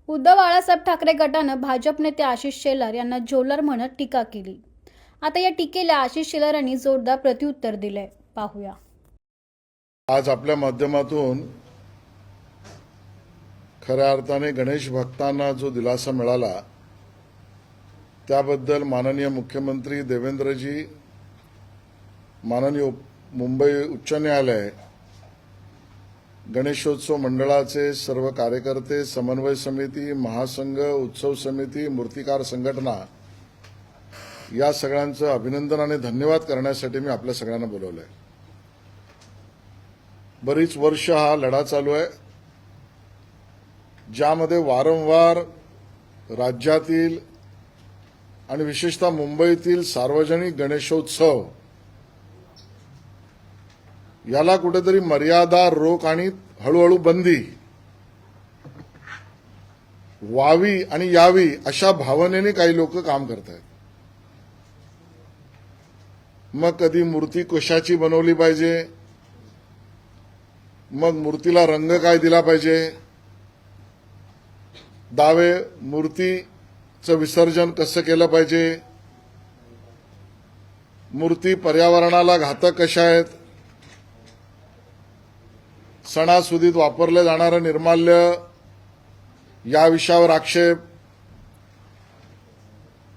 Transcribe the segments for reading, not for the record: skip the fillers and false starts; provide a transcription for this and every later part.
उद्धव बाळासाहेब ठाकरे गटानं भाजप नेते आशिष शेलार यांना जोलर म्हणत टीका केली। आता या टीकेला आशिष शेलार यांनी जोरदार प्रत्युत्तर दिले। पाहूया। आज आपल्या माध्यमातून खऱ्या अर्थाने गणेश भक्तांना जो दिलासा मिळाला त्याबद्दल माननीय मुख्यमंत्री देवेंद्रजी, माननीय मुंबई उच्च न्यायालय, गणेशोत्सव मंडळाचे सर्व कार्यकर्ते, समन्वय समिती, महासंघ, उत्सव समिती, मूर्तिकार संघटना या सगळ्यांचं अभिनंदन आणि धन्यवाद करण्यासाठी मी आपल्या सगळ्यांना बोलवलंय। बरीच वर्ष हा लढा चालू आहे, ज्यामध्ये वारंवार राज्यातील आणि विशेषतः मुंबईतील सार्वजनिक गणेशोत्सव याला कुठेतरी मर्यादा, रोख आणि हळूहळू बंदी व्हावी आणि यावी अशा भावनेने काही लोक काम करत आहेत। मग कधी मूर्ती कशाची बनवली पाहिजे, मग मूर्तीला रंग काय दिला पाहिजे, दावे मूर्तीचं विसर्जन कसं केलं पाहिजे, मूर्ती पर्यावरणाला घातक कशा आहेत, सणासुदीत वापरले जाणारं निर्माल्य या विषयावर आक्षेप,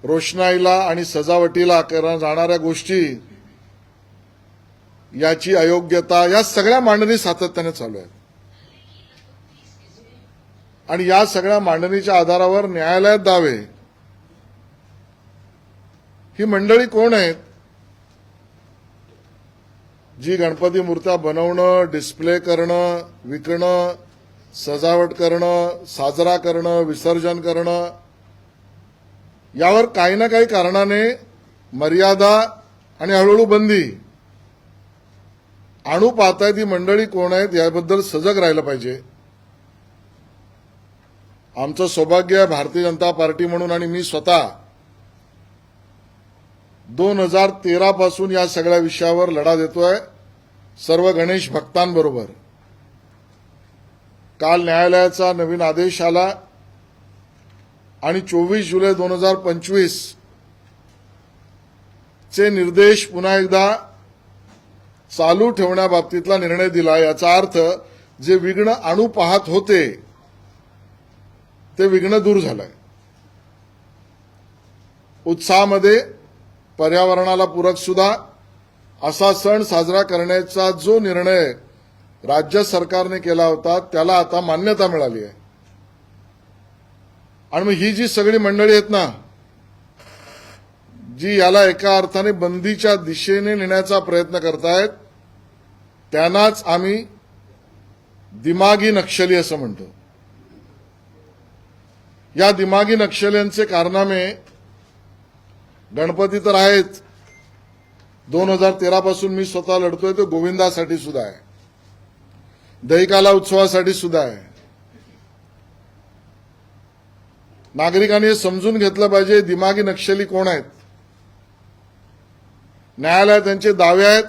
रोषणाईला आणि सजावटीला करण्यात जाणाऱ्या गोष्टी याची अयोग्यता, या सगळ्या मांडणी सातत्याने चालू आहेत। आणि या सगळ्या मांडणीच्या आधारावर न्यायालयात दावे। ही मंडळी कोण आहेत जी गणपती मूर्त्या बनवणं, डिस्प्ले करणं, विकणं, सजावट करणं, साजरा करणं, विसर्जन करणं यावर काही ना काही कारणाने मर्यादा आणि हळूहळू बंदी आणू पाहतायत। ही मंडळी कोण आहेत याबद्दल सजग राहिलं पाहिजे। आमचं सौभाग्य आहे भारतीय जनता पार्टी म्हणून आणि मी स्वतः 2013 पासून या सगळ्या विषयावर लढा देतोय सर्व गणेश भक्तांबरोबर। काल न्यायालयाचा नवीन आदेश आला आणि 24 जुलै 2025 चे निर्देश पुन्हा एकदा चालू ठेवण्याबाबतीतला निर्णय दिला। याचा अर्थ जे विघ्न आणू पाहत होते ते विघ्न दूर झालंय। उत्साहामध्ये पर्यावरणाला पूरक सुद्धा असा सण साजरा करण्याचा जो निर्णय राज्य सरकारने केला होता त्याला आता मान्यता मिळाली आहे। आणि मग ही जी सगळी मंडळी आहेत ना, जी याला एका अर्थाने बंदीच्या दिशेने नेण्याचा प्रयत्न करतायत, त्यांनाच आम्ही दिमागी नक्षली असं म्हणतो। या दिमागी नक्षल्यांचे कारनामे गणपती तर आहेत, 2013 पासून मी स्वतः लढतोय, तो गोविंदासाठी सुद्धा आहे, दहिकाला उत्सवासाठी सुद्धा आहे। नागरिकांनी समजून घेतलं पाहिजे दिमागी नक्षली कोण आहेत। न्यायालयात त्यांचे दावे आहेत,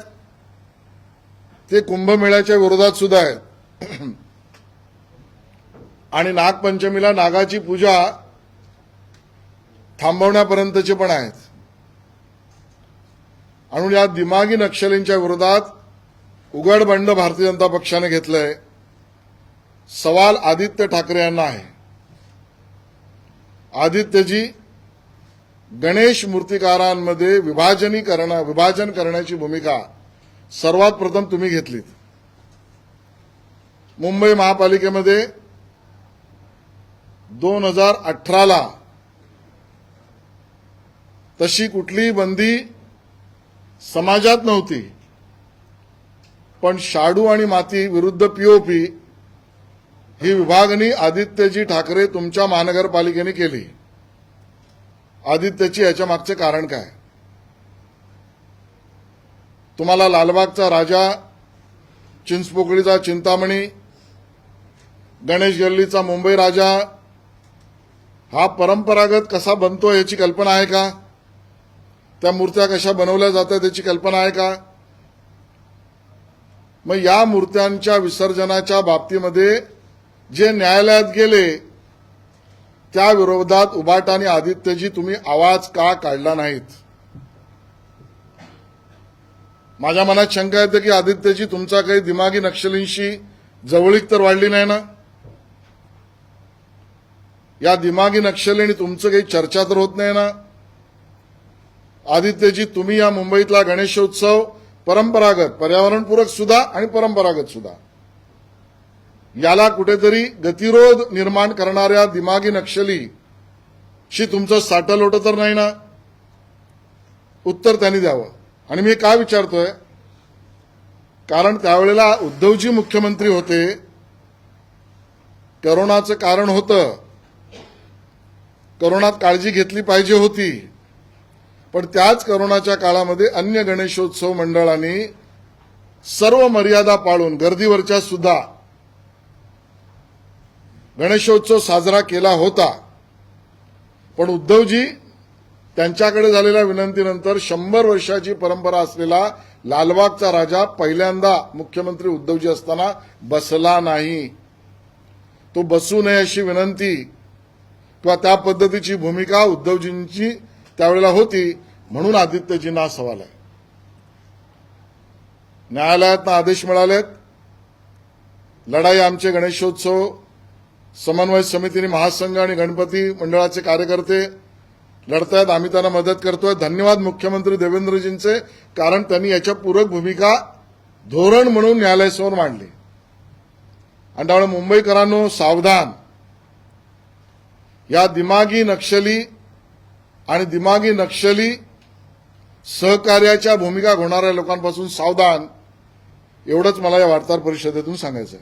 ते कुंभमेळ्याच्या विरोधात सुद्धा आहेत आणि नागपंचमीला नागाची पूजा थांबवण्यापर्यंतचे पण आहेत। आणि या दिमागी नक्षलींच्या विरोधात उघड बंड भारतीय जनता पक्षाने घेतलंय। सवाल आदित्य ठाकरे यांना आहे। आदित्यजी, गणेश मूर्तिकारांमध्ये विभाजन करण्याची भूमिका सर्वात प्रथम तुम्ही घेतलीत। मुंबई महापालिकेमध्ये 2018ला तशी कुठलीही बंदी समाजात नव्हती, पण शाडू आणि माती विरुद्ध पीओपी ही विभागणी आदित्यजी ठाकरे तुमच्या महानगरपालिकेने केली। आदित्यची याच्या मागचे कारण काय? तुम्हाला लालबागचा राजा, चिंचपोकळीचा चिंतामणी, गणेश गल्लीचा मुंबई राजा हा परंपरागत कसा बनतो याची कल्पना आहे का? त्या मूर्त्या कशा बनवल्या जातात याची कल्पना आहे का? मग या मूर्त्यांच्या विसर्जनाच्या बाबतीमध्ये जे न्यायालयात गेले त्या विरोधात उबाटा आणि आदित्यजी तुम्ही आवाज का काढला नाहीत? माझ्या मनात शंका येते की आदित्यजी तुमचा काही दिमागी नक्षलींशी जवळीक तर वाढली नाही ना? या दिमागी नक्षली आणि तुमचं काही चर्चा तर होत नाही ना? आदित्यजी तुम्ही या मुंबईतला गणेशोत्सव परंपरागत, पर्यावरणपूरक सुद्धा आणि परंपरागत सुद्धा, याला कुठेतरी गतिरोध निर्माण करणाऱ्या दिमागी नक्षलीशी तुमचं साटलोटं तर नाही ना? उत्तर त्यांनी द्यावं. आणि मी काय विचारतोय, कारण त्यावेळेला उद्धवजी मुख्यमंत्री होते, करोनाचं कारण होतं, करोनात काळजी घेतली पाहिजे होती, पण त्याच करोनाच्या काळामध्ये अन्य गणेशोत्सव मंडळांनी सर्व मर्यादा पाळून गर्दीवरच्या सुद्धा गणेशोत्सव साजरा केला होता. पण उद्धवजी त्यांच्याकडे झालेल्या विनंतीनंतर 100 वर्षाची परंपरा असलेला लालबागचा राजा पहिल्यांदा मुख्यमंत्री उद्धवजी असताना बसला नाही. तो बसू नये अशी विनंती किंवा त्या पद्धतीची भूमिका उद्धवजींची त्यावेळेला होती, म्हणून आदित्यजींना हा सवाल आहे. न्यायालयातनं आदेश मिळालेत, लढाई आमचे गणेशोत्सव समन्वय समितीने महासंघ आणि गणपती मंडळाचे कार्यकर्ते लढतायत, आम्ही त्यांना मदत करतोय. धन्यवाद मुख्यमंत्री देवेंद्रजींचे, कारण त्यांनी याच्या पूरक भूमिका धोरण म्हणून न्यायालयासमोर मांडली. आणि त्यामुळे मुंबईकरांनो सावधान, या दिमागी नक्षली आणि दिमागी नक्षली सहकार्याच्या भूमिका घेणाऱ्या लोकांपासून सावधान, एवढंच मला या वार्ताहर परिषदेतून सांगायचं आहे.